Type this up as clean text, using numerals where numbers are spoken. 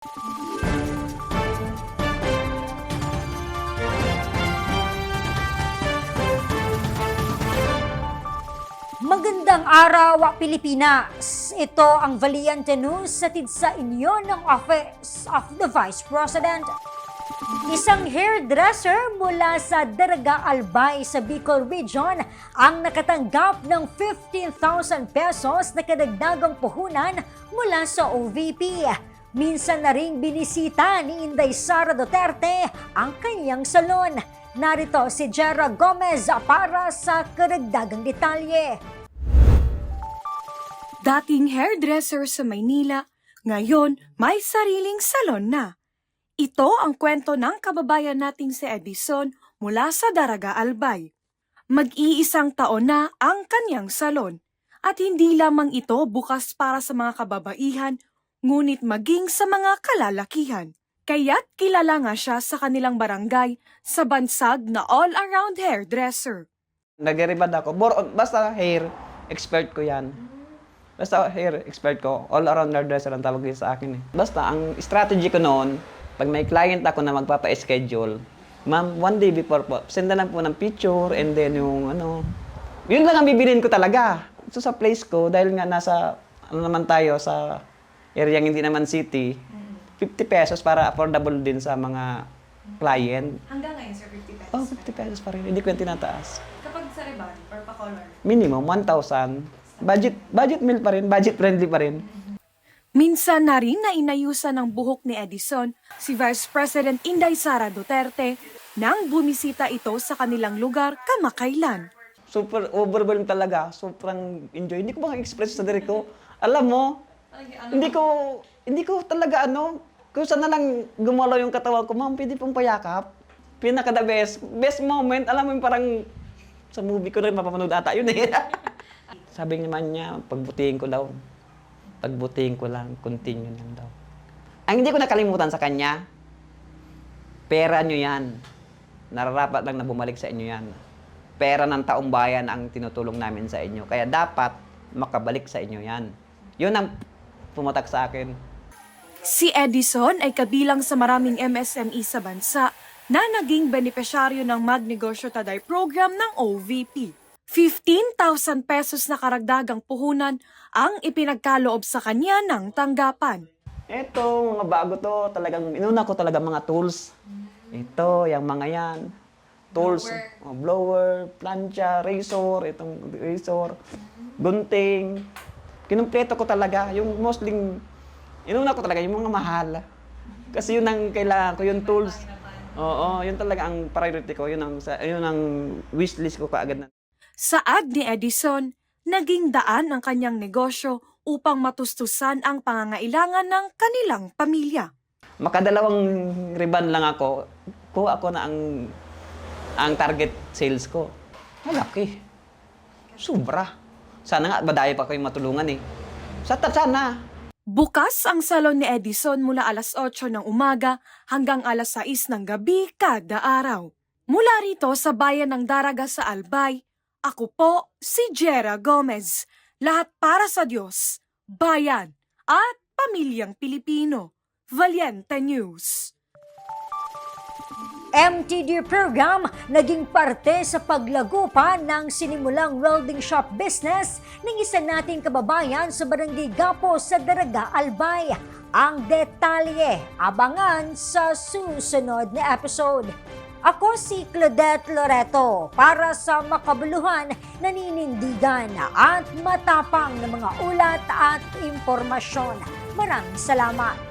Magandang araw, Pilipinas! Ito ang Valiente News hatid sa inyo ng Office of the Vice President. Isang hairdresser mula sa Daraga Albay sa Bicol Region ang nakatanggap ng 15,000 pesos na kadagdagang puhunan mula sa OVP. Minsan na ring binisita ni Inday Sara Duterte ang kanyang salon. Narito si Jera Gomez para sa karagdagang detalye. Dating hairdresser sa Maynila, ngayon may sariling salon na. Ito ang kwento ng kababayan nating si Edison mula sa Daraga Albay. Mag-iisang taon na ang kanyang salon. At hindi lamang ito bukas para sa mga kababaihan, ngunit maging sa mga kalalakihan. Kaya't kilala nga siya sa kanilang barangay sa bansag na all-around hairdresser. Nag-reband ako. Basta hair, expert ko yan. Basta hair, expert ko. All-around hairdresser ang tawag niya sa akin eh. Basta, ang strategy ko noon, pag may client ako na magpapa-schedule, ma'am, one day before po, send na lang po ng picture and then yung ano, yun lang ang bibilin ko talaga. So sa place ko, dahil nga nasa, ano naman tayo, sa area hindi naman city, 50 pesos para affordable din sa mga client. Hanggang ngayon, sir, 50 pesos? Oh, 50 pesos pa rin. Hindi ko yung tinataas. Kapag sa reband or pa-color? Minimum, 1,000. Budget meal pa rin, budget friendly pa rin. Minsan na rin na inayusan ng buhok ni Edison si Vice President Inday Sara Duterte nang bumisita ito sa kanilang lugar kamakailan. Super overwhelmed talaga. Sobrang enjoy. Hindi ko maka-express sa diri ko. Alam mo, hindi ko talaga kung saan na lang gumalaw yung katawan ko, ma'am, pwede pong payakap. Pinaka-the best moment, alam mo yung parang sa movie ko rin mapapanood ata yun eh. Sabi naman niya, pagbutihin ko daw. Pagbutihin ko lang, continue lang daw. Ang hindi ko nakalimutan sa kanya, pera nyo yan. Nararapat lang na bumalik sa inyo yan. Pera ng taong bayan ang tinutulong namin sa inyo. Kaya dapat makabalik sa inyo yan. Yun ang pumatak sa akin. Si Edison ay kabilang sa maraming MSME sa bansa na naging benepisyaryo ng Magnegosyo Taday program ng OVP. 15,000 pesos na karagdagang puhunan ang ipinagkaloob sa kanya ng tanggapan. Ito, mga bago to, talagang, inuna ko talaga mga tools. Ito, yung mga yan. Tools, blower, plancha, razor, itong razor, gunting. Kinumpleto ko talaga, yung mostly, inuna ko talaga yung mga mahal. Kasi yun ang kailangan ko, yung tools. Oo, yun talaga ang priority ko, yun ang wishlist ko kaagad na. Saad ni Edison, naging daan ang kanyang negosyo upang matustusan ang pangangailangan ng kanilang pamilya. Makadalawang riban lang ako, kuha ko na ang target sales ko. Malaki. Sobra. Sana nga, badaya pa kayong matulungan eh. Sana. Bukas ang salon ni Edison mula alas 8 ng umaga hanggang alas 6 ng gabi kada araw. Mula rito sa bayan ng Daraga sa Albay, ako po si Jera Gomez. Lahat para sa Diyos, bayan at pamilyang Pilipino. Valiente News. MTD program naging parte sa paglago pa ng sinimulang welding shop business ng isa nating kababayan sa Barangay Gapo sa Daraga Albay. Ang detalye, abangan sa susunod na episode. Ako si Claudette Loreto para sa makabuluhan, naninindigan at matapang na mga ulat at impormasyon. Maraming salamat.